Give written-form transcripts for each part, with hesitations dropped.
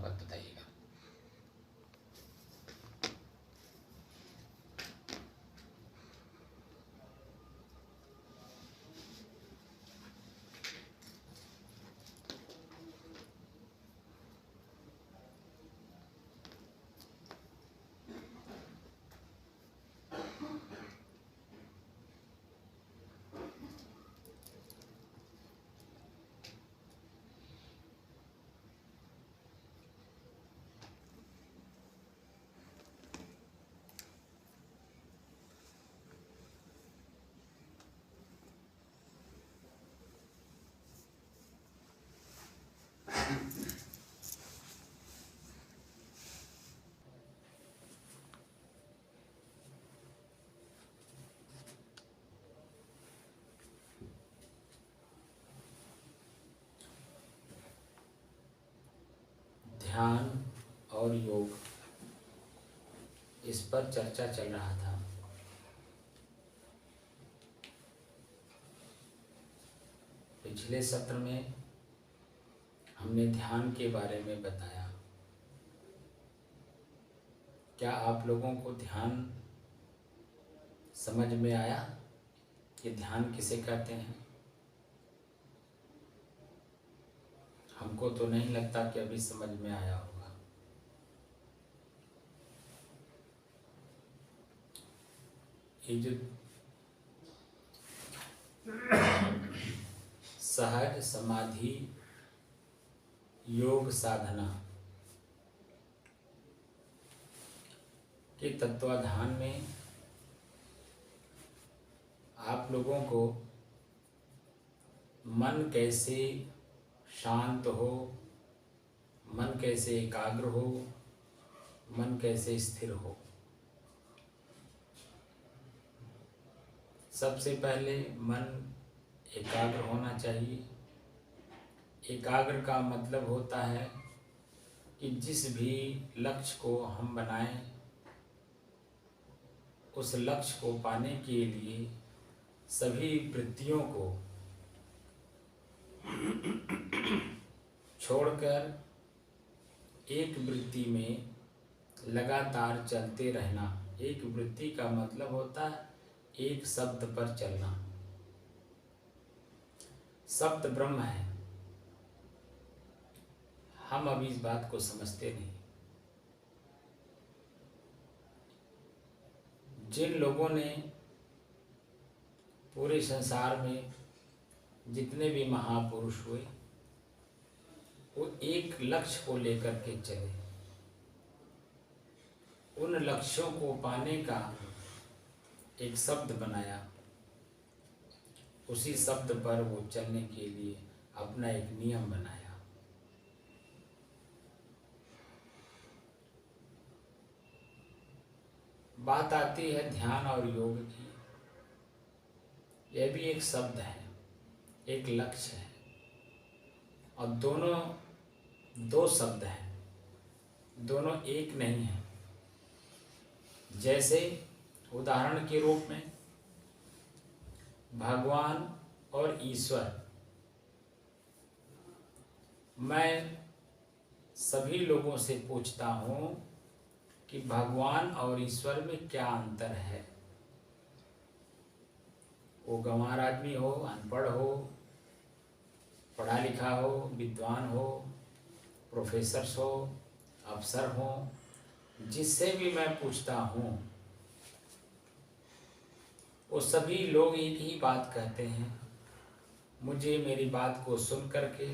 बात बताइएगा। ध्यान और योग, इस पर चर्चा चल रहा था। पिछले सत्र में हमने ध्यान के बारे में बताया। क्या आप लोगों को ध्यान समझ में आया कि ध्यान किसे कहते हैं? हमको तो नहीं लगता कि अभी समझ में आया होगा। ये जो सहज समाधि योग साधना के तत्वाधान में आप लोगों को मन कैसे शांत हो, मन कैसे एकाग्र हो, मन कैसे स्थिर हो। सबसे पहले मन एकाग्र होना चाहिए। एकाग्र का मतलब होता है कि जिस भी लक्ष्य को हम बनाएं, उस लक्ष्य को पाने के लिए सभी वृत्तियों को छोड़कर एक वृत्ति में लगातार चलते रहना। एक वृत्ति का मतलब होता है एक शब्द पर चलना। शब्द ब्रह्म है, हम अभी इस बात को समझते नहीं। जिन लोगों ने पूरे संसार में जितने भी महापुरुष हुए, वो एक लक्ष्य को लेकर के चले। उन लक्ष्यों को पाने का एक शब्द बनाया, उसी शब्द पर वो चलने के लिए अपना एक नियम बनाया। बात आती है ध्यान और योग की। यह भी एक शब्द है, एक लक्ष्य है, और दोनों दो शब्द हैं, दोनों एक नहीं है। जैसे उदाहरण के रूप में भगवान और ईश्वर। मैं सभी लोगों से पूछता हूँ कि भगवान और ईश्वर में क्या अंतर है। वो गंवार आदमी हो, अनपढ़ हो, पढ़ा लिखा हो, विद्वान हो, प्रोफेसर्स हो, अफसर हो, जिससे भी मैं पूछता हूँ, वो सभी लोग एक ही बात कहते हैं। मुझे मेरी बात को सुन करके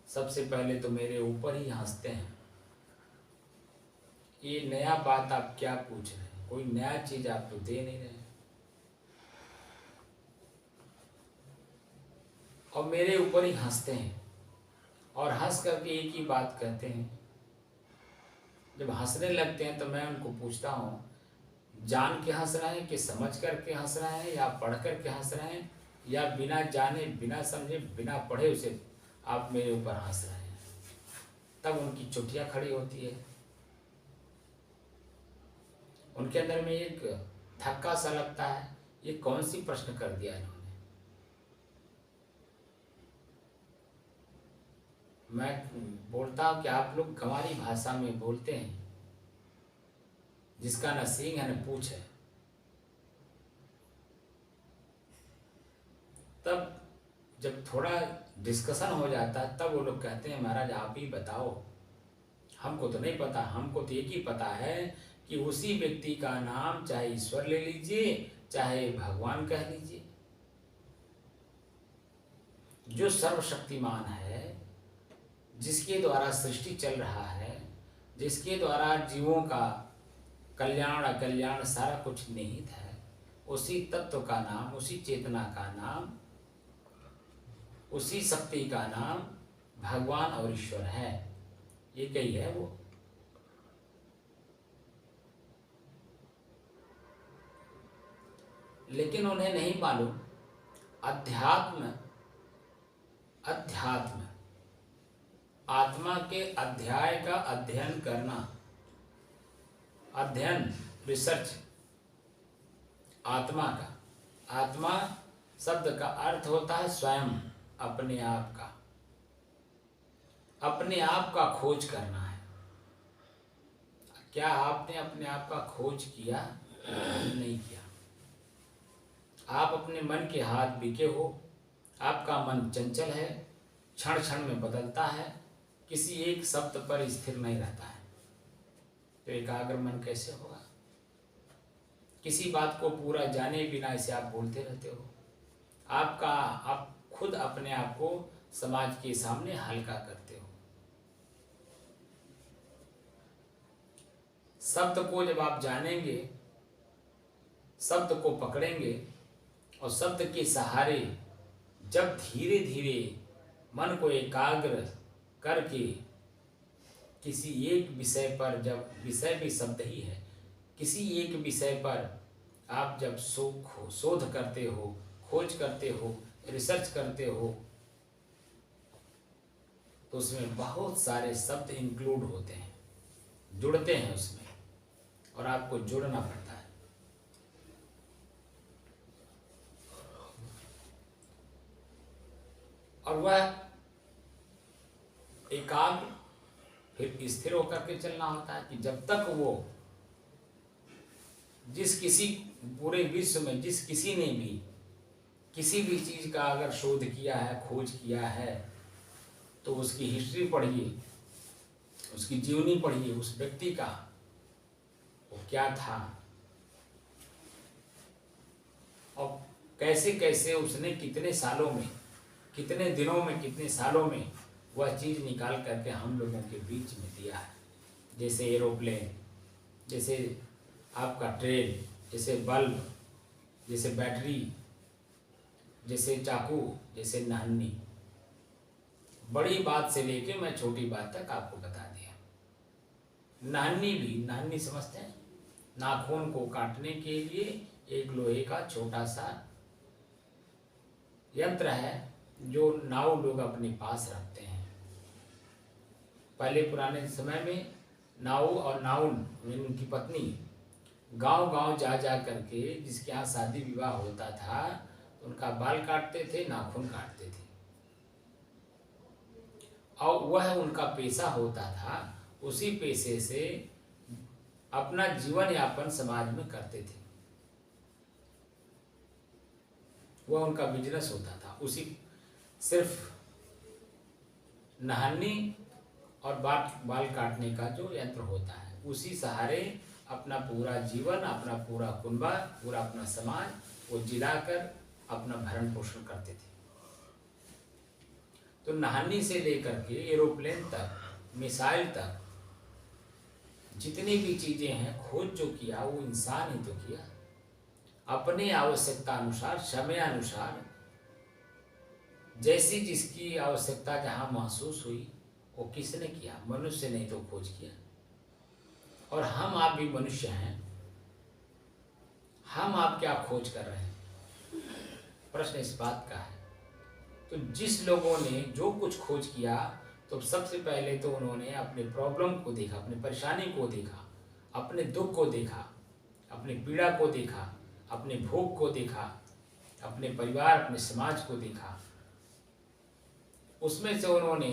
सबसे पहले तो मेरे ऊपर ही हंसते हैं। ये नया बात आप क्या पूछ रहे हैं, कोई नया चीज आप तो दे नहीं रहे। और मेरे ऊपर ही हंसते हैं और हंस करके एक ही बात कहते हैं। जब हंसने लगते हैं तो मैं उनको पूछता हूँ, जान के हंस रहे हैं कि समझ करके हंस रहे हैं, या पढ़ करके हंस रहे हैं, या बिना जाने बिना समझे बिना पढ़े उसे आप मेरे ऊपर हंस रहे हैं। तब उनकी चुटिया खड़ी होती है। उनके अंदर में एक धक्का सा लगता है, ये कौन सी प्रश्न कर दिया इन्होंने। मैं बोलता हूँ कि आप लोग गंवारी भाषा में बोलते हैं, जिसका न सींग है न पूछ है। तब जब थोड़ा डिस्कशन हो जाता है तब वो लोग कहते हैं महाराज आप ही बताओ, हमको तो नहीं पता, हमको तो एक ही पता है कि उसी व्यक्ति का नाम चाहे ईश्वर ले लीजिए चाहे भगवान कह लीजिए, जो सर्वशक्तिमान है, जिसके द्वारा सृष्टि चल रहा है, जिसके द्वारा जीवों का कल्याण अकल्याण सारा कुछ निहित है, उसी तत्व का नाम, उसी चेतना का नाम, उसी शक्ति का नाम भगवान और ईश्वर है। ये कही है वो। लेकिन उन्हें नहीं मालूम अध्यात्म अध्यात्म आत्मा के अध्याय का अध्ययन करना, अध्ययन रिसर्च आत्मा का। आत्मा शब्द का अर्थ होता है स्वयं, अपने आप का, अपने आप का खोज करना है। क्या आपने अपने आप का खोज किया? नहीं किया। आप अपने मन के हाथ बिके हो, आपका मन चंचल है, क्षण क्षण में बदलता है, किसी एक शब्द पर स्थिर नहीं रहता है, तो एकाग्र मन कैसे होगा? किसी बात को पूरा जाने बिना इसे आप बोलते रहते हो। आप खुद अपने आप को समाज के सामने हल्का करते हो। शब्द को जब आप जानेंगे, शब्द को पकड़ेंगे और शब्द के सहारे जब धीरे धीरे मन को एकाग्र करके किसी एक विषय पर, जब विषय भी शब्द ही है, किसी एक विषय पर आप जब शोध करते हो, खोज करते हो, रिसर्च करते हो, तो उसमें बहुत सारे शब्द इंक्लूड होते हैं, जुड़ते हैं उसमें, और आपको जुड़ना पड़ता है। और वह एकाग्र फिर स्थिर होकर के चलना होता है कि जब तक वो जिस किसी पूरे विश्व में जिस किसी ने भी किसी भी चीज का अगर शोध किया है, खोज किया है, तो उसकी हिस्ट्री पढ़िए, उसकी जीवनी पढ़िए, उस व्यक्ति का वो क्या था और कैसे कैसे उसने कितने सालों में, कितने दिनों में, कितने सालों में वह चीज़ निकाल करके हम लोगों के बीच में दिया है। जैसे एरोप्लेन, जैसे आपका ट्रेन, जैसे बल्ब, जैसे बैटरी, जैसे चाकू, जैसे नाहनी। बड़ी बात से लेके मैं छोटी बात तक आपको बता दिया। नाहनी भी, नाहनी समझते हैं? नाखून को काटने के लिए एक लोहे का छोटा सा यंत्र है जो नाव लोग अपने पास रखते हैं। पहले पुराने समय में नाऊ और नाउन उनकी पत्नी गांव गांव जा जा करके जिसके यहाँ शादी विवाह होता था उनका बाल काटते थे, नाखून काटते थे, और वह उनका पेशा होता था। उसी पेशे से अपना जीवन यापन समाज में करते थे, वह उनका बिजनेस होता था। उसी सिर्फ नहानी और बाल काटने का जो यंत्र होता है, उसी सहारे अपना पूरा जीवन, अपना पूरा कुनबा, पूरा अपना समाज वो जिलाकर अपना भरण पोषण करते थे। तो नहानी से लेकर के एरोप्लेन तक, मिसाइल तक, जितनी भी चीजें हैं, खोज जो किया वो इंसान ही तो किया। अपनी आवश्यकता अनुसार, समय अनुसार, जैसी जिसकी आवश्यकता जहाँ महसूस हुई वो किसने किया? मनुष्य ने तो खोज किया। और हम आप भी मनुष्य हैं, हम आप क्या खोज कर रहे हैं? प्रश्न इस बात का है। तो जिस लोगों ने जो कुछ खोज किया, तो सबसे पहले तो उन्होंने अपने प्रॉब्लम को देखा, अपनी परेशानी को देखा, अपने दुख को देखा, अपनी पीड़ा को देखा, अपने भोग को देखा, अपने परिवार, अपने समाज को देखा। उसमें से उन्होंने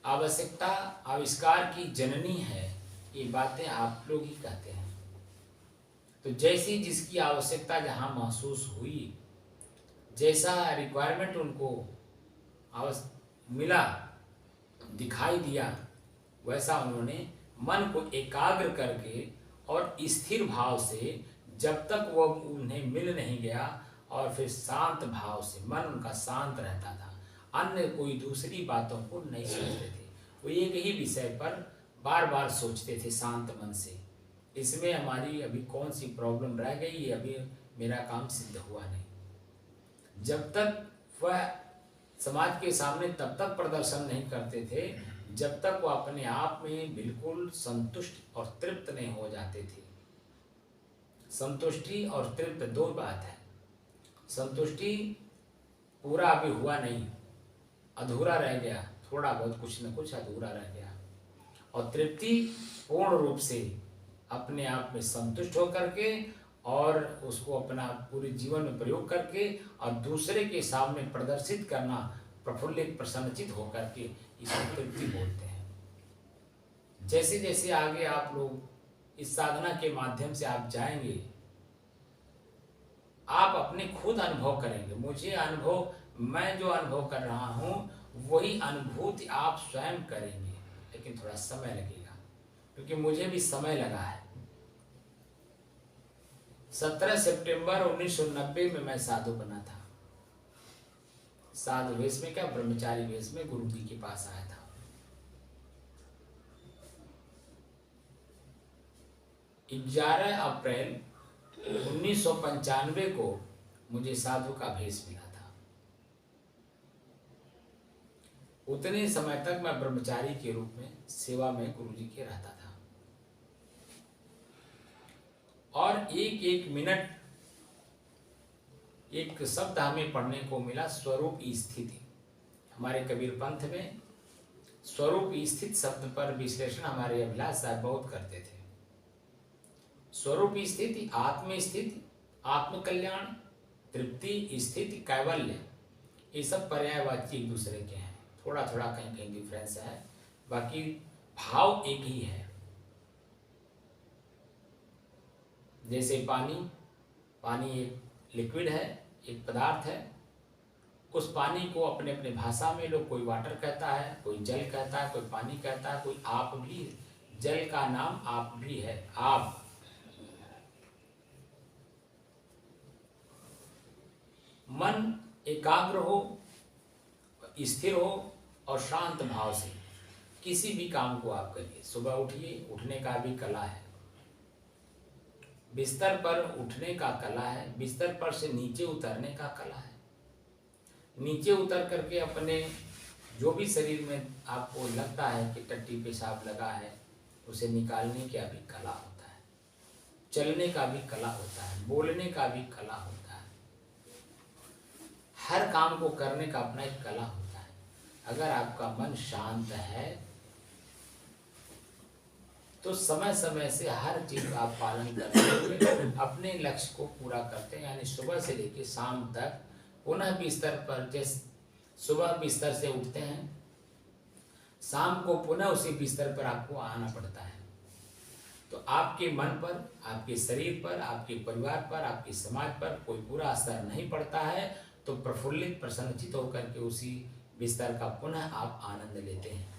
आवश्यकता आविष्कार की जननी है, ये बातें आप लोग ही कहते हैं। तो जैसी जिसकी आवश्यकता जहाँ महसूस हुई, जैसा रिक्वायरमेंट उनको मिला, दिखाई दिया, वैसा उन्होंने मन को एकाग्र करके और स्थिर भाव से, जब तक वो उन्हें मिल नहीं गया, और फिर शांत भाव से मन उनका शांत रहता था, अन्य कोई दूसरी बातों को नहीं सोचते थे। वो एक ही विषय पर बार बार सोचते थे शांत मन से। इसमें हमारी अभी कौन सी प्रॉब्लम रह गई, अभी मेरा काम सिद्ध हुआ नहीं। जब तक वह समाज के सामने तब तक प्रदर्शन नहीं करते थे जब तक वो अपने आप में बिल्कुल संतुष्ट और तृप्त नहीं हो जाते थे। संतुष्टि और तृप्त दो बात है। संतुष्टि पूरा अभी हुआ नहीं, अधूरा रह गया, थोड़ा बहुत कुछ न कुछ अधूरा रह गया। और तृप्ति पूर्ण रूप से अपने आप में संतुष्ट होकर के और उसको अपना पूरे जीवन में प्रयोग करके और दूसरे के सामने प्रदर्शित करना, प्रफुल्लित प्रसन्नचित होकर के, इसको तृप्ति बोलते हैं। जैसे जैसे आगे आप लोग इस साधना के माध्यम से आप जाएंगे, आप अपने खुद अनुभव करेंगे। मुझे अनुभव, मैं जो अनुभव कर रहा हूँ वही अनुभूति आप स्वयं करेंगे, लेकिन थोड़ा समय लगेगा, क्योंकि मुझे भी समय लगा है। 17 सितंबर 1990 में मैं साधु बना था। साधु वेश में क्या, ब्रह्मचारी वेश में गुरु जी के पास आया था। 11 अप्रैल 1995 को मुझे साधु का भेष मिला था। उतने समय तक मैं ब्रह्मचारी के रूप में सेवा में गुरु जी के रहता था। और एक एक मिनट एक शब्द हमें पढ़ने को मिला, स्वरूप स्थिति। हमारे कबीर पंथ में स्वरूप स्थित शब्द पर विश्लेषण हमारे अभिलाष साहब बहुत करते थे। स्वरूप स्थिति, आत्म स्थिति, आत्म कल्याण, तृप्ति स्थिति, कैवल्य, ये सब पर्यायवाची एक दूसरे के हैं। थोड़ा थोड़ा कहीं कहीं डिफरेंस है, बाकी भाव एक ही है। जैसे पानी एक लिक्विड है, एक पदार्थ है। उस पानी को अपने अपने भाषा में लोग, कोई वाटर कहता है, कोई जल कहता है, कोई पानी कहता है, कोई आप भी है। जल का नाम आप भी है, आप। मन एकाग्र हो, स्थिर हो और शांत भाव से किसी भी काम को आप करिए। सुबह उठिए, उठने का भी कला है। बिस्तर पर उठने का कला है, बिस्तर पर से नीचे उतरने का कला है। नीचे उतर करके अपने जो भी शरीर में आपको लगता है कि टट्टी पेशाब लगा है, उसे निकालने का भी कला होता है। चलने का भी कला होता है, बोलने का भी कला होता है। हर काम को करने का अपना एक कला होता है। अगर आपका मन शांत है तो समय समय से हर चीज का आप पालन करते हुए अपने लक्ष्य को पूरा करते हैं। यानी सुबह से लेकर शाम तक पुनः बिस्तर पर, जैसे सुबह बिस्तर से उठते हैं, शाम को पुनः उसी बिस्तर पर आपको आना पड़ता है। तो आपके मन पर, आपके शरीर पर, आपके परिवार पर, आपके समाज पर कोई बुरा असर नहीं पड़ता है। तो प्रफुल्लित प्रसन्नचित होकर के उसी बिस्तर का पुनः आप आनंद लेते हैं,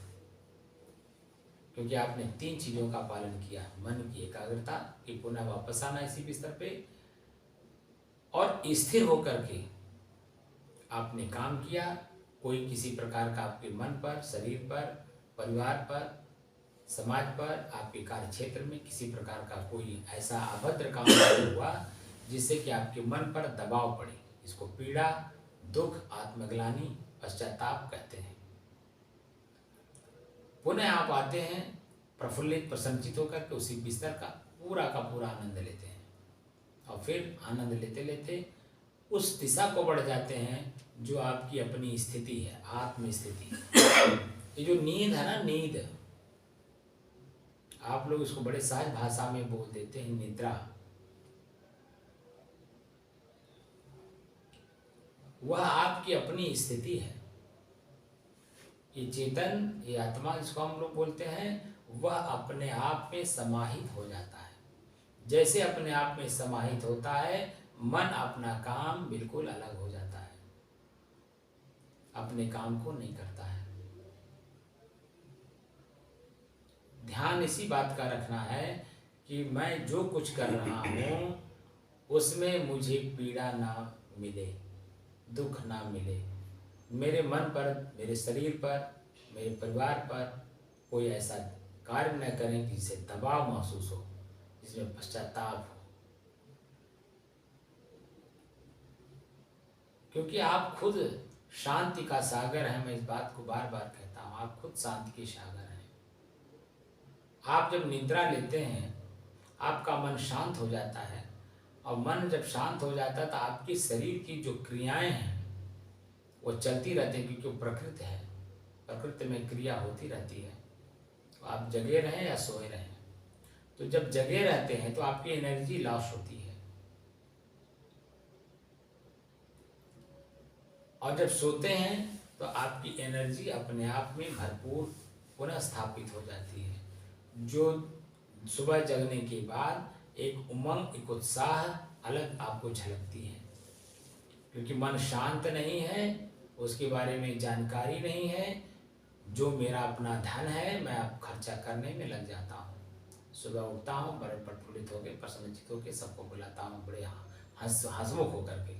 क्योंकि आपने 3 चीजों का पालन किया। मन की एकाग्रता, कि पुनः वापस आना इसी बिस्तर पे, और स्थिर होकर के आपने काम किया। कोई किसी प्रकार का आपके मन पर, शरीर पर, परिवार पर, समाज पर, आपके कार्य क्षेत्र में किसी प्रकार का कोई ऐसा अभद्र काम नहीं हुआ जिससे कि आपके मन पर दबाव पड़े। इसको पीड़ा, दुख, आत्मग्लानि, पश्चाताप कहते हैं। पुनः आप आते हैं प्रफुल्लित प्रसन्नचित होकर के उसी बिस्तर का पूरा आनंद लेते हैं, और फिर आनंद लेते लेते उस दिशा को बढ़ जाते हैं जो आपकी अपनी स्थिति है, आत्म स्थिति। ये जो नींद है ना, नींद, आप लोग इसको बड़े सहज भाषा में बोल देते हैं निद्रा। वह आपकी अपनी स्थिति है। ये चेतन, ये आत्मा जिसको हम लोग बोलते हैं, वह अपने आप में समाहित हो जाता है। जैसे अपने आप में समाहित होता है, मन अपना काम बिल्कुल अलग हो जाता है, अपने काम को नहीं करता है। ध्यान इसी बात का रखना है कि मैं जो कुछ कर रहा हूँ उसमें मुझे पीड़ा ना मिले, दुख ना मिले। मेरे मन पर, मेरे शरीर पर, मेरे परिवार पर कोई ऐसा कार्य न करें कि जिससे दबाव महसूस हो, जिसमें पश्चाताप हो। क्योंकि आप खुद शांति का सागर हैं, मैं इस बात को बार बार कहता हूँ, आप खुद शांति के सागर हैं। आप जब निद्रा लेते हैं, आपका मन शांत हो जाता है, और मन जब शांत हो जाता है तो आपके शरीर की जो क्रियाएं हैं वो चलती रहती है, क्योंकि वो प्रकृति है, प्रकृति में क्रिया होती रहती है। तो आप जगे रहें या सोए रहें, तो जब जगे रहते हैं तो आपकी एनर्जी लॉस होती है, और जब सोते हैं तो आपकी एनर्जी अपने आप में भरपूर पुनः स्थापित हो जाती है, जो सुबह जगने के बाद एक उमंग, एक उत्साह अलग आपको झलकती है। क्योंकि मन शांत नहीं है, उसके बारे में जानकारी नहीं है, जो मेरा अपना धन है मैं अब खर्चा करने में लग जाता हूँ। सुबह उठता हूँ बड़े प्रफुल्लित होकर, प्रसन्नचित होकर, सबको बुलाता हूँ बड़े हंसमुख होकर के,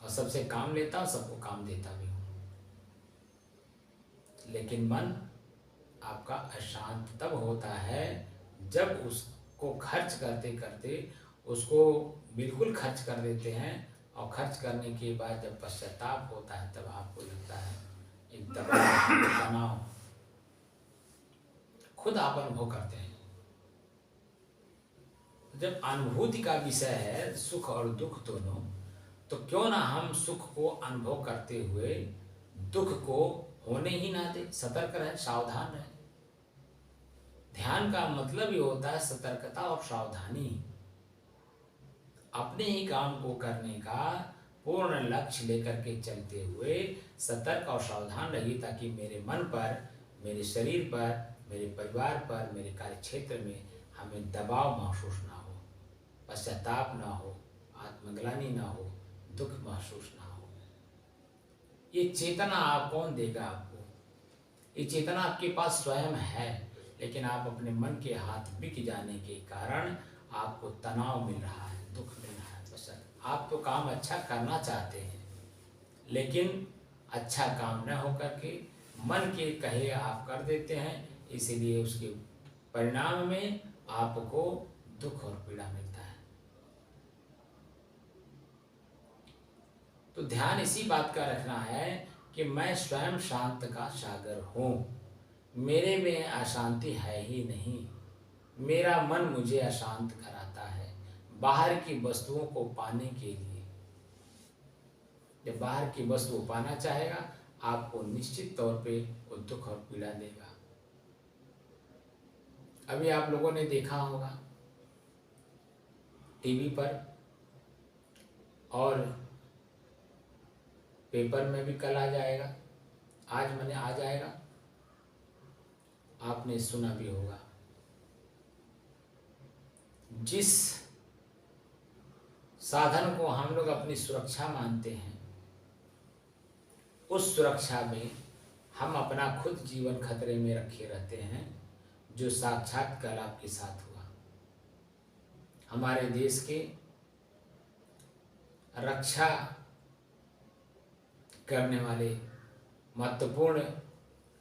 और सबसे काम लेता हूँ, सबको काम देता भी हूँ। लेकिन मन आपका अशांत तब होता है जब उसको खर्च करते करते उसको बिल्कुल खर्च कर देते हैं, और खर्च करने के बाद जब पश्चाताप होता है तब आपको लगता है एक दबाव, तनाव, खुद आप अनुभव करते हैं। जब अनुभूति का विषय है सुख और दुख दोनों, तो क्यों ना हम सुख को अनुभव करते हुए दुख को होने ही ना दे, सतर्क रहें, सावधान रहें। ध्यान का मतलब ये होता है सतर्कता और सावधानी, अपने ही काम को करने का पूर्ण लक्ष्य लेकर के चलते हुए सतर्क और सावधान रहिए, ताकि मेरे मन पर, मेरे शरीर पर, मेरे परिवार पर, मेरे कार्य क्षेत्र में हमें दबाव महसूस ना हो, पश्चाताप ना हो, आत्मग्लानि ना हो, दुख महसूस ना हो। ये चेतना आप कौन देगा आपको? ये चेतना आपके पास स्वयं है, लेकिन आप अपने मन के हाथ बिक जाने के कारण आपको तनाव मिल रहा है, दुख मिल रहा है। बस आप तो काम अच्छा करना चाहते हैं, लेकिन अच्छा काम न होकर के मन के कहे आप कर देते हैं, इसीलिए उसके परिणाम में आपको दुख और पीड़ा मिलता है। तो ध्यान इसी बात का रखना है कि मैं स्वयं शांत का सागर हूँ, मेरे में अशांति है ही नहीं, मेरा मन मुझे अशांत कराता है बाहर की वस्तुओं को पाने के लिए। जब बाहर की वस्तु पाना चाहेगा, आपको निश्चित तौर पे वो दुख और पीड़ा देगा। अभी आप लोगों ने देखा होगा टीवी पर और पेपर में भी कल आ जाएगा, आज मैंने आ जाएगा, आपने सुना भी होगा, जिस साधन को हम लोग अपनी सुरक्षा मानते हैं, उस सुरक्षा में हम अपना खुद जीवन खतरे में रखे रहते हैं, जो साक्षात कल आपके साथ हुआ। हमारे देश के रक्षा करने वाले महत्वपूर्ण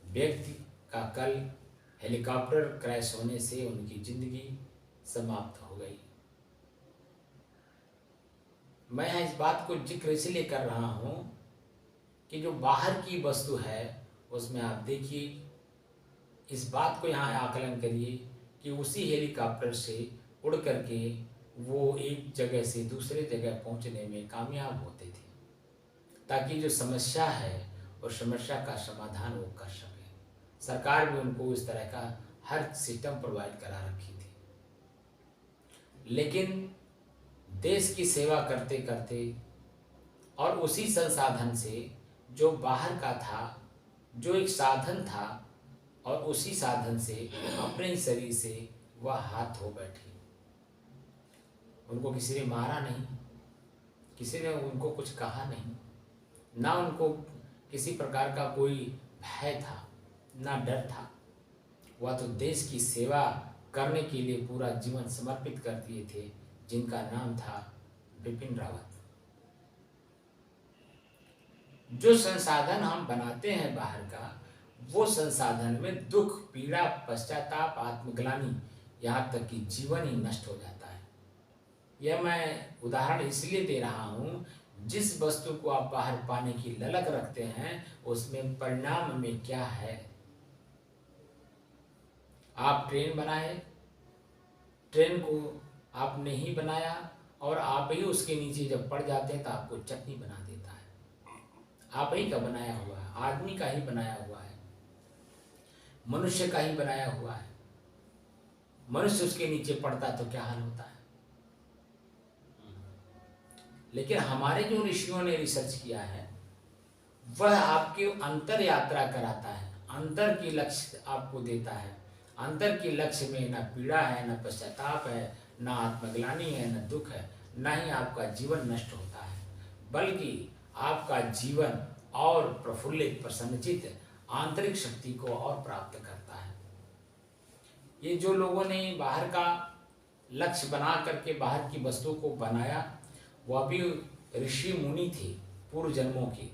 व्यक्ति का कल हेलीकॉप्टर क्रैश होने से उनकी जिंदगी समाप्त हो गई। मैं इस बात को जिक्र इसलिए कर रहा हूँ कि जो बाहर की वस्तु है उसमें आप देखिए, इस बात को यहाँ आकलन करिए कि उसी हेलीकॉप्टर से उड़ करके वो एक जगह से दूसरे जगह पहुँचने में कामयाब होते थे, ताकि जो समस्या है उस समस्या का समाधान वो कर सके। सरकार भी उनको इस तरह का हर सिस्टम प्रोवाइड करा रखी थी। लेकिन देश की सेवा करते करते और उसी संसाधन से जो बाहर का था, जो एक साधन था और उसी साधन से अपने ही शरीर से वह हाथ हो बैठी। उनको किसी ने मारा नहीं, किसी ने उनको कुछ कहा नहीं, ना उनको किसी प्रकार का कोई भय था, ना डर था। वह तो देश की सेवा करने के लिए पूरा जीवन समर्पित कर दिए थे, जिनका नाम था बिपिन रावत। जो संसाधन हम बनाते हैं बाहर का, वो संसाधन में दुख, पीड़ा, पश्चाताप, आत्मग्लानि, यहाँ तक कि जीवन ही नष्ट हो जाता है। यह मैं उदाहरण इसलिए दे रहा हूँ, जिस वस्तु को आप बाहर पाने की ललक रखते हैं, उसमें परिणाम में क्या है। आप ट्रेन बनाए, ट्रेन को आपने ही बनाया और आप ही उसके नीचे जब पड़ जाते हैं तो आपको चटनी बना देता है। आप ही का बनाया हुआ है, आदमी का ही बनाया हुआ है, मनुष्य का ही बनाया हुआ है। मनुष्य उसके नीचे पड़ता तो क्या हाल होता है। लेकिन हमारे जो ऋषियों ने रिसर्च किया है, वह आपके अंतर यात्रा कराता है, अंतर की लक्ष्य आपको देता है। अंतर के लक्ष्य में न पीड़ा है, न पश्चाताप है, न आत्मग्लानि है, न दुख है, न ही आपका जीवन नष्ट होता है, बल्कि आपका जीवन और प्रफुल्लित, प्रसन्नचित, आंतरिक शक्ति को और प्राप्त करता है। ये जो लोगों ने बाहर का लक्ष्य बना करके बाहर की वस्तु को बनाया, वह भी ऋषि मुनि थे पूर्व जन्मों के,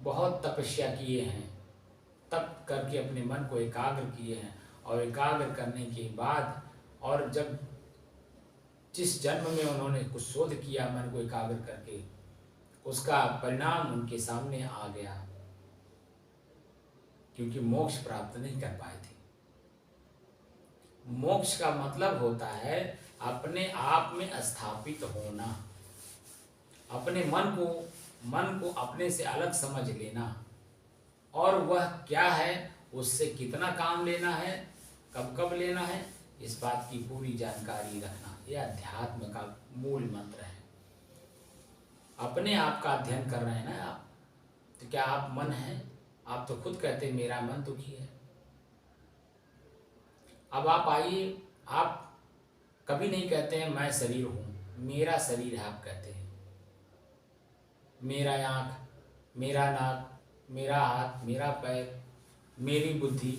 बहुत तपस्या किए हैं, तप करके अपने मन को एकाग्र किए हैं, और एकाग्र करने के बाद और जब जिस जन्म में उन्होंने कुछ शोध किया मन को एकाग्र करके, उसका परिणाम उनके सामने आ गया, क्योंकि मोक्ष प्राप्त नहीं कर पाए थे। मोक्ष का मतलब होता है अपने आप में स्थापित होना, अपने मन को अपने से अलग समझ लेना, और वह क्या है, उससे कितना काम लेना है, कब कब लेना है, इस बात की पूरी जानकारी रखना, यह अध्यात्म का मूल मंत्र है। अपने आप का अध्ययन कर रहे हैं ना आप, तो क्या आप मन हैं? आप तो खुद कहते हैं मेरा मन दुखी है। अब आप आइए, आप कभी नहीं कहते हैं मैं शरीर हूँ, मेरा शरीर है, आप कहते हैं मेरा आँख, मेरा नाक, मेरा हाथ, मेरा पैर, मेरी बुद्धि,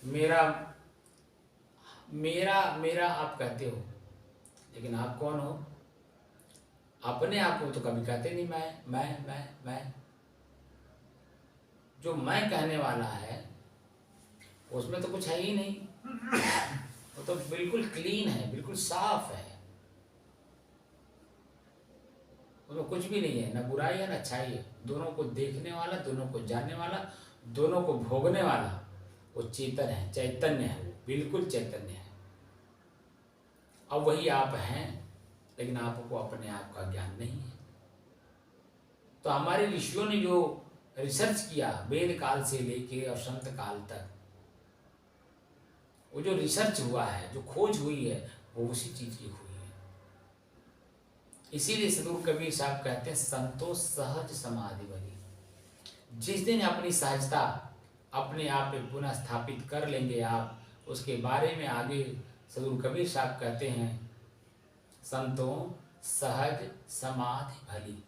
मेरा मेरा मेरा आप कहते हो, लेकिन आप कौन हो? अपने आप को तो कभी कहते नहीं मैं। जो मैं कहने वाला है उसमें तो कुछ है ही नहीं, वो तो बिल्कुल क्लीन है, बिल्कुल साफ है, उसमें कुछ भी नहीं है, न बुराई है न अच्छाई है। दोनों को देखने वाला, दोनों को जानने वाला, दोनों को भोगने वाला वो चेतन है, चैतन्य है, वो बिल्कुल चैतन्य है। अब वही आप हैं, लेकिन आपको अपने आप का ज्ञान नहीं है। तो हमारे ऋषियों ने जो रिसर्च किया वेद काल से लेके और संत काल तक, वो जो रिसर्च हुआ है, जो खोज हुई है, वो उसी चीज की हुई है। इसीलिए सदगुरु कबीर साहब कहते हैं संतोष सहज समाधि बनी। जिस दिन अपनी सहजता अपने आप में पुनः स्थापित कर लेंगे आप, उसके बारे में आगे सदगुरु कबीर साहब कहते हैं संतों सहज समाधि भली।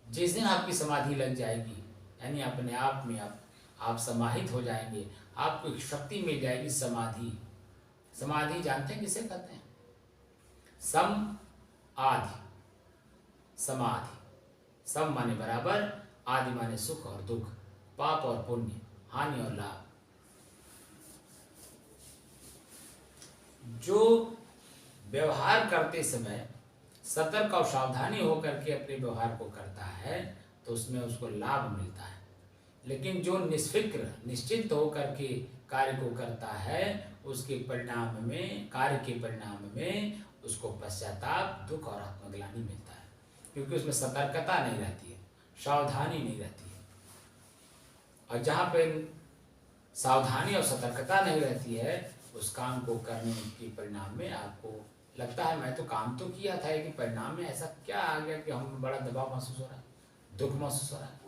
जिस दिन आपकी समाधि लग जाएगी, यानी अपने आप में आप समाहित हो जाएंगे, आपको एक शक्ति मिल जाएगी, समाधि। समाधि जानते हैं किसे कहते हैं? सम आधि समाधि। सम माने बराबर, आदि माने सुख और दुख, पाप और पुण्य, हानि और लाभ। जो व्यवहार करते समय सतर्क और सावधानी होकर के अपने व्यवहार को करता है तो उसमें उसको लाभ मिलता है। लेकिन जो निष्फिक्र निश्चिंत होकर के कार्य को करता है, उसके परिणाम में, कार्य के परिणाम में उसको पश्चाताप, दुख और आत्मग्लानि मिलता है, क्योंकि उसमें सतर्कता नहीं रहती है, सावधानी नहीं रहती है। और जहाँ पे सावधानी और सतर्कता नहीं रहती है, उस काम को करने के परिणाम में आपको लगता है मैं तो काम तो किया था, लेकिन परिणाम में ऐसा क्या आ गया कि हम बड़ा दबाव महसूस हो रहा है, दुख महसूस हो रहा है।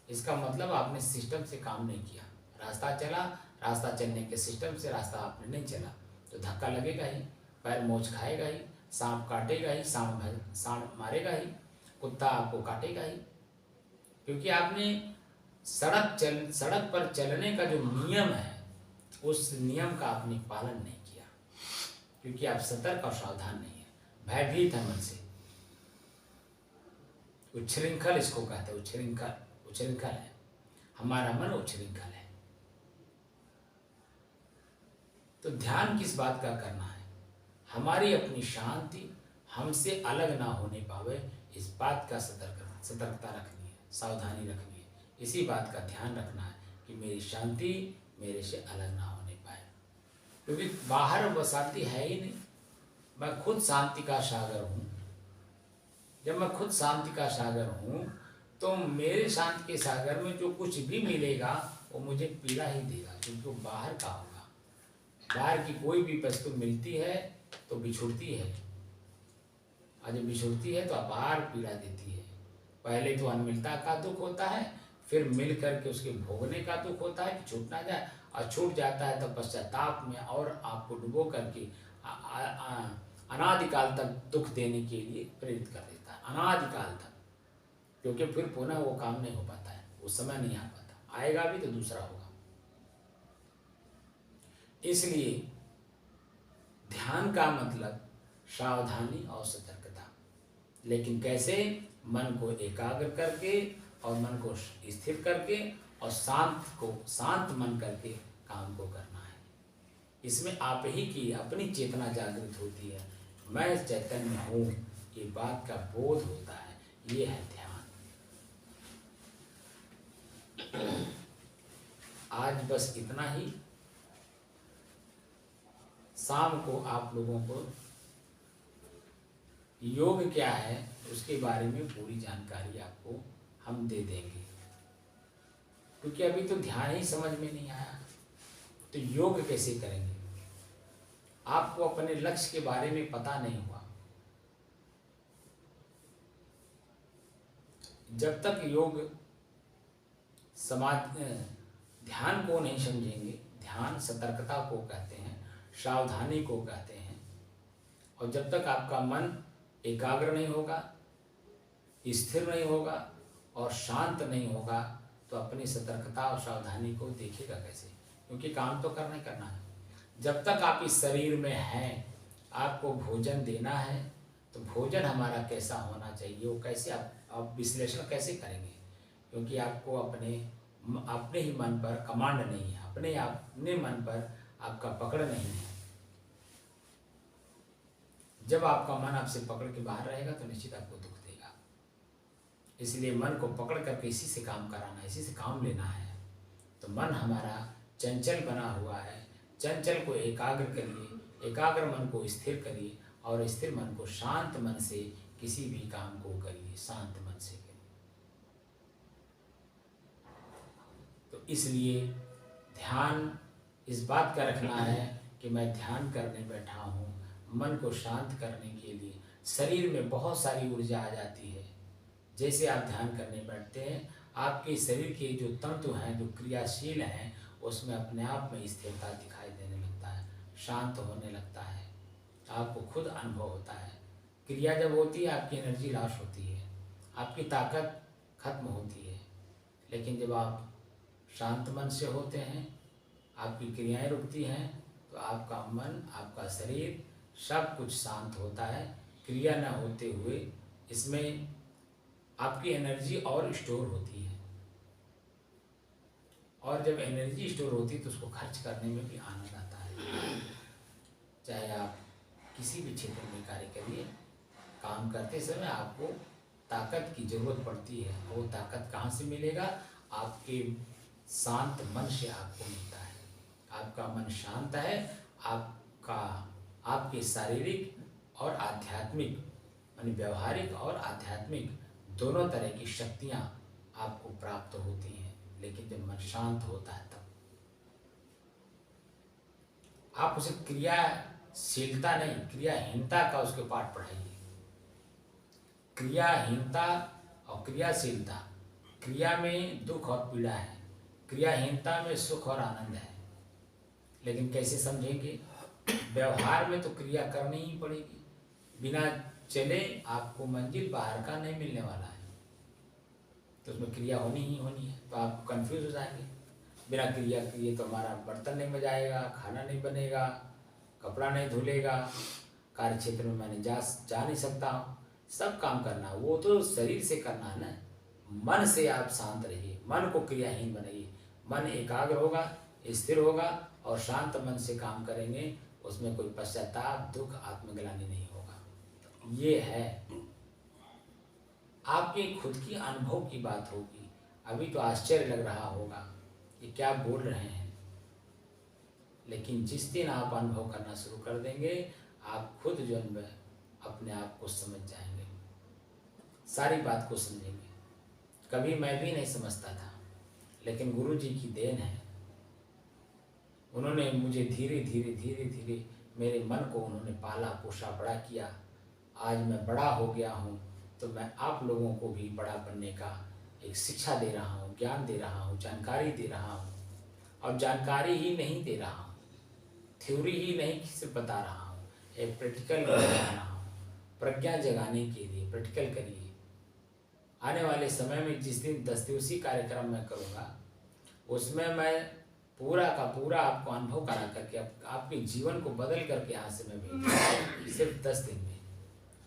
इसका मतलब आपने सिस्टम से काम नहीं किया। रास्ता चला, रास्ता चलने के सिस्टम से रास्ता आपने नहीं चला तो धक्का लगेगा ही, पैर मोच खाएगा ही, सांप काटेगा ही, सांप मारेगा ही, कुत्ता आपको काटेगा ही। क्योंकि आपने सड़क पर चलने का जो नियम है उस नियम का आपने पालन नहीं किया, क्योंकि आप सतर्क और सावधान नहीं है, भयभीत है मन से। उच्छृंखल इसको कहते हैं, उच्छृंखल है, हमारा मन उच्छृंखल है। तो ध्यान किस बात का करना है? हमारी अपनी शांति हमसे अलग ना होने पावे, इस बात का सतर्कता रखनी है, सावधानी रखनी है, इसी बात का ध्यान रखना है कि मेरी शांति मेरे से अलग ना होने पाए। क्योंकि बाहर वो शांति है ही नहीं, मैं खुद शांति का सागर हूँ। जब मैं खुद शांति का सागर हूँ तो मेरे शांति के सागर में जो कुछ भी मिलेगा वो मुझे पीड़ा ही देगा, क्योंकि वो बाहर का होगा। बाहर की कोई भी वस्तु मिलती है तो बिछुड़ती है, और जब बिछुड़ती है तो अपार पीड़ा देती है। पहले तो अनमिलता का दुख होता है, फिर मिल करके उसके भोगने का दुख होता है कि छूट ना जाए, और छूट जाता है तो पश्चाताप में और आपको डुबो करके अनादिकाल तक दुख देने के लिए प्रेरित कर देता है, अनादिकाल तक। क्योंकि फिर पुनः वो काम नहीं हो पाता है, उस समय नहीं आ पाता, आएगा भी तो दूसरा होगा। इसलिए ध्यान का मतलब सावधानी और सतर्कता, लेकिन कैसे? मन को एकाग्र करके और मन को स्थिर करके और शांत मन करके काम को करना है। इसमें आप ही की अपनी चेतना जागृत होती है, मैं चैतन्य हूँ, ये बात का बोध होता है, ये है ध्यान। आज बस इतना ही। शाम को आप लोगों को योग क्या है उसके बारे में पूरी जानकारी आपको हम दे देंगे, क्योंकि अभी तो ध्यान ही समझ में नहीं आया तो योग कैसे करेंगे? आपको अपने लक्ष्य के बारे में पता नहीं हुआ। जब तक योग ध्यान को नहीं समझेंगे, ध्यान सतर्कता को कहते हैं, सावधानी को कहते हैं, और जब तक आपका मन एकाग्र नहीं होगा, स्थिर नहीं होगा और शांत नहीं होगा तो अपनी सतर्कता और सावधानी को देखेगा कैसे? क्योंकि काम तो करना ही करना है। जब तक आप इस शरीर में हैं, आपको भोजन देना है, तो भोजन हमारा कैसा होना चाहिए वो कैसे आप विश्लेषण कैसे करेंगे? क्योंकि आपको अपने ही मन पर कमांड नहीं है, अपने मन पर आपका पकड़ नहीं है। जब आपका मन आपसे पकड़ के बाहर रहेगा तो निश्चित आपको दुख देगा। इसलिए मन को पकड़ करके इसी से काम कराना है, इसी से काम लेना है। तो मन हमारा चंचल बना हुआ है, चंचल को एकाग्र करिए, एकाग्र मन को स्थिर करिए और स्थिर मन को शांत मन से किसी भी काम को करिए, शांत मन से करिए। तो इसलिए ध्यान इस बात का रखना है कि मैं ध्यान करने बैठा हूँ, मन को शांत करने के लिए शरीर में बहुत सारी ऊर्जा आ जाती है। जैसे आप ध्यान करने बैठते हैं, आपके शरीर के जो तंतु हैं, जो क्रियाशील हैं, उसमें अपने आप में स्थिरता दिखाई देने लगता है, शांत होने लगता है, आपको खुद अनुभव होता है। क्रिया जब होती है आपकी एनर्जी लॉस होती है, आपकी ताकत खत्म होती है। लेकिन जब आप शांत मन से होते हैं, आपकी क्रियाएं रुकती हैं, तो आपका मन, आपका शरीर सब कुछ शांत होता है। क्रिया न होते हुए इसमें आपकी एनर्जी और स्टोर होती है, और जब एनर्जी स्टोर होती है तो उसको खर्च करने में भी आनंद आता है। चाहे आप किसी भी क्षेत्र में कार्य करिए, काम करते समय आपको ताकत की जरूरत पड़ती है। वो ताकत कहाँ से मिलेगा? आपके शांत मन से आपको मिलता है। आपका मन शांत है, आपके शारीरिक और आध्यात्मिक, यानी व्यवहारिक और आध्यात्मिक दोनों तरह की शक्तियाँ आपको प्राप्त होती हैं। लेकिन जब मन शांत होता है तब आप उसे क्रियाशीलता नहीं, क्रियाहीनता का उसके पाठ पढ़ाइए। क्रियाहीनता और क्रियाशीलता क्रिया में दुख और पीड़ा है, क्रियाहीनता में सुख और आनंद है। लेकिन कैसे समझेंगे? व्यवहार में तो क्रिया करनी ही पड़ेगी। बिना चले आपको मंजिल बाहर का नहीं मिलने वाला है, तो उसमें क्रिया होनी ही होनी है। तो आप कंफ्यूज हो जाएंगे। बिना क्रिया किए तो हमारा बर्तन नहीं बजाएगा, खाना नहीं बनेगा, कपड़ा नहीं धुलेगा, कार्य क्षेत्र में मैंने जा नहीं सकता हूँ। सब काम करना, वो तो शरीर से करना है ना। मन से आप शांत रहिए, मन को क्रियाहीन बनाइए। मन एकाग्र होगा, स्थिर होगा और शांत मन से काम करेंगे, उसमें कोई पश्चाताप, दुख, आत्मग्लानि नहीं होगा। ये है आपके खुद की अनुभव की बात होगी। अभी तो आश्चर्य लग रहा होगा कि क्या बोल रहे हैं, लेकिन जिस दिन आप अनुभव करना शुरू कर देंगे, आप खुद जो है अपने आप को समझ जाएंगे, सारी बात को समझेंगे। कभी मैं भी नहीं समझता था, लेकिन गुरु जी की देन है। उन्होंने मुझे धीरे धीरे मेरे मन को उन्होंने पाला पोषा, बड़ा किया। आज मैं बड़ा हो गया हूँ, तो मैं आप लोगों को भी बड़ा बनने का एक शिक्षा दे रहा हूँ, ज्ञान दे रहा हूँ, जानकारी दे रहा हूँ। और जानकारी ही नहीं दे रहा हूँ, थ्योरी ही नहीं सिर्फ बता रहा हूँ, एक प्रैक्टिकल बता रहा हूँ। प्रज्ञा जगाने के लिए प्रैक्टिकल करिए। आने वाले समय में जिस दिन 10 दिवसीय कार्यक्रम मैं करूँगा, उसमें मैं पूरा का पूरा आपको अनुभव करा करके आपके जीवन को बदल करके यहाँ से मैं भेजूँगा, सिर्फ 10 दिन में।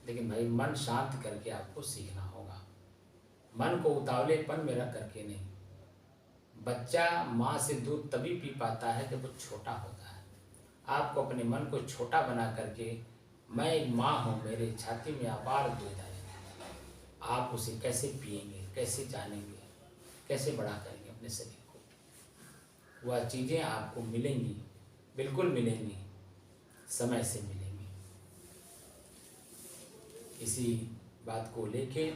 लेकिन भाई मन शांत करके आपको सीखना होगा, मन को उतावलेपन में रख करके नहीं। बच्चा माँ से दूध तभी पी पाता है जब वो छोटा होता है। आपको अपने मन को छोटा बना करके, मैं एक माँ हूँ, मेरे छाती में अपार दूध है, आप उसे कैसे पिएंगे, कैसे जानेंगे, कैसे बड़ा करेंगे अपने शरीर को। वह चीज़ें आपको मिलेंगी, बिल्कुल मिलेंगी, समय से मिलेंगी। इसी बात को लेके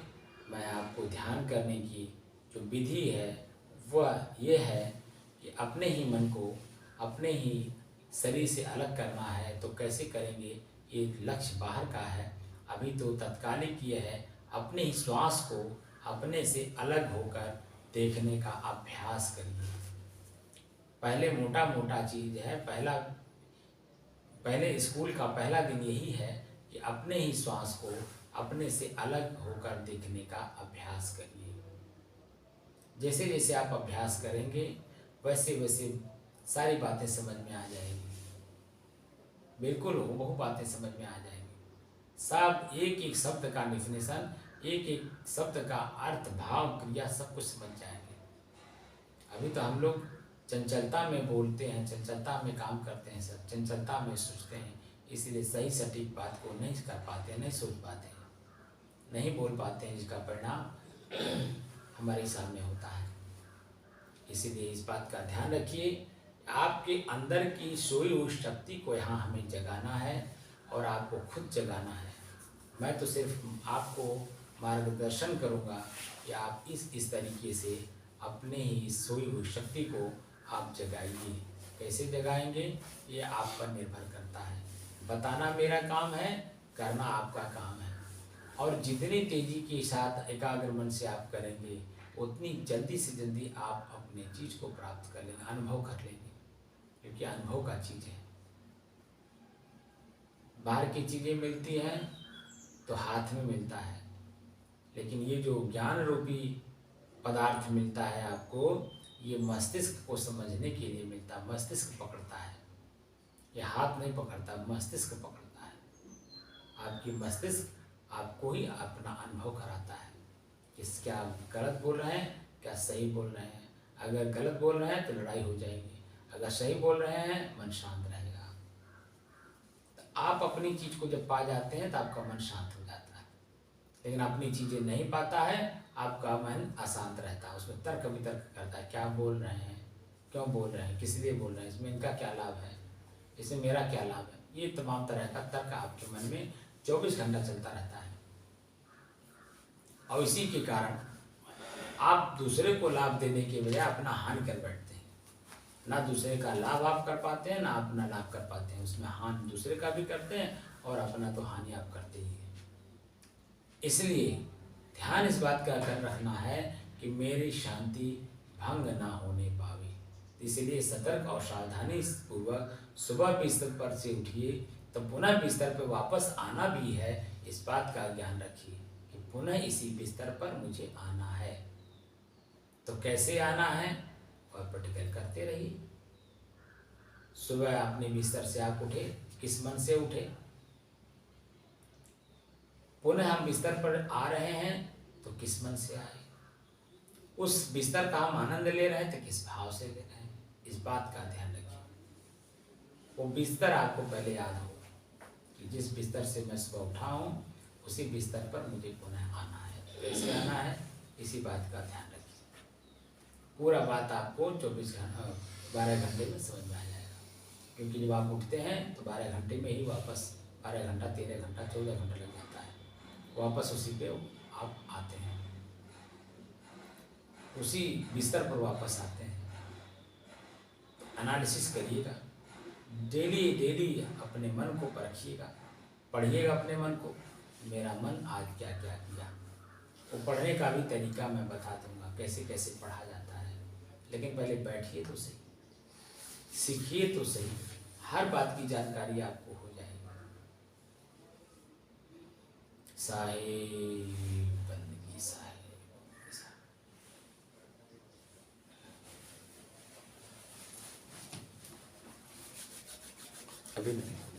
मैं आपको ध्यान करने की जो विधि है वह ये है कि अपने ही मन को अपने ही शरीर से अलग करना है। तो कैसे करेंगे? ये लक्ष्य बाहर का है, अभी तो तत्कालिक ये है। अपने ही श्वास को अपने से अलग होकर देखने का अभ्यास करिए। पहले मोटा मोटा चीज़ है, पहले स्कूल का पहला दिन यही है कि अपने ही श्वास को अपने से अलग होकर देखने का अभ्यास करिए। जैसे जैसे आप अभ्यास करेंगे, वैसे वैसे सारी बातें समझ में आ जाएंगी। बिल्कुल बहु बातें समझ में आ जाएंगी। सब एक एक शब्द का डेफिनेशन, एक एक शब्द का अर्थ, भाव, क्रिया सब कुछ समझ जाएंगे। अभी तो हम लोग चंचलता में बोलते हैं, चंचलता में काम करते हैं, सब चंचलता में सोचते हैं, इसलिए सही सटीक बात को नहीं कर पाते, नहीं सोच पाते हैं, नहीं बोल पाते हैं, जिसका परिणाम हमारे सामने होता है। इसीलिए इस बात का ध्यान रखिए, आपके अंदर की सोई हुई शक्ति को यहाँ हमें जगाना है और आपको खुद जगाना है। मैं तो सिर्फ आपको मार्गदर्शन करूँगा कि आप इस तरीके से अपने ही सोई हुई शक्ति को आप जगाइए। कैसे जगाएंगे ये आप पर निर्भर करता है। बताना मेरा काम है, करना आपका काम है। और जितनी तेजी के साथ एकाग्र मन से आप करेंगे, उतनी जल्दी से जल्दी आप अपने चीज़ को प्राप्त कर लेंगे, अनुभव कर लेंगे। क्योंकि अनुभव का चीज़ है। बाहर की चीज़ें मिलती हैं तो हाथ में मिलता है, लेकिन ये जो ज्ञान रूपी पदार्थ मिलता है आपको, ये मस्तिष्क को समझने के लिए मिलता है। मस्तिष्क पकड़ता है, ये हाथ नहीं पकड़ता, मस्तिष्क पकड़ता है। आपकी मस्तिष्क आपको ही अपना अनुभव कराता है कि क्या गलत बोल रहे हैं, क्या सही बोल रहे हैं। अगर गलत बोल रहे हैं तो लड़ाई हो जाएगी, अगर सही बोल रहे हैं मन शांत रहेगा। तो आप अपनी चीज़ को जब पा जाते हैं तो आपका मन शांत हो जाता है। लेकिन अपनी चीज़ें नहीं पाता है, आपका मन अशांत रहता है, उसमें तर्क वितर्क करता है। क्या बोल रहे हैं, क्यों बोल रहे हैं, किस लिए बोल रहे हैं, इसमें इनका क्या लाभ है, इसमें मेरा क्या लाभ है। ये तमाम तरह का तर्क आपके मन में 24 घंटा चलता रहता है। और इसी के कारण आप दूसरे को लाभ देने के बजाय अपना हानि कर बैठते हैं। ना दूसरे का लाभ आप कर पाते हैं, ना अपना लाभ कर पाते हैं। उसमें हानि दूसरे का भी करते हैं और अपना तो हानि आप करते ही हैं। इसलिए ध्यान इस बात का कर रखना है कि मेरी शांति भंग ना होने पावे। इसलिए सतर्क और सावधानी पूर्वक सुबह बिस्तर पर से उठिए, तो पुनः बिस्तर पर वापस आना भी है, इस बात का ज्ञान रखिए कि पुनः इसी बिस्तर पर मुझे आना है। तो कैसे आना है वह प्रैक्टिकल करते रहिए। सुबह अपने बिस्तर से आप उठे, किस मन से उठे? पुनः हम बिस्तर पर आ रहे हैं तो किस मन से आए? उस बिस्तर का हम आनंद ले रहे हैं तो किस भाव से ले रहे हैं? इस बात का ध्यान रखिए। वो बिस्तर आपको पहले याद हो कि जिस बिस्तर से मैं सुबह उठा हूँ उसी बिस्तर पर मुझे पुनः आना है। कैसे आना है इसी बात का ध्यान रखिए। पूरा बात आपको 12 घंटे में समझ में आ जाएगा, क्योंकि जब आप उठते हैं तो 12 घंटे में ही वापस 12 घंटा 13 घंटा 14 घंटा लग जाता है, वापस उसी पे आप आते हैं, उसी बिस्तर पर वापस आते हैं। एनालिसिस करिएगा, डेली डेली अपने मन को परखिएगा, पढ़िएगा अपने मन को, मेरा मन आज क्या क्या किया। वो पढ़ने का भी तरीका मैं बता दूंगा कैसे कैसे पढ़ा जाता है, लेकिन पहले बैठिए तो सही, सीखिए तो सही, हर बात की जानकारी आपको हो जाएगी। साहिब बंदगी साहिब अभी नहीं।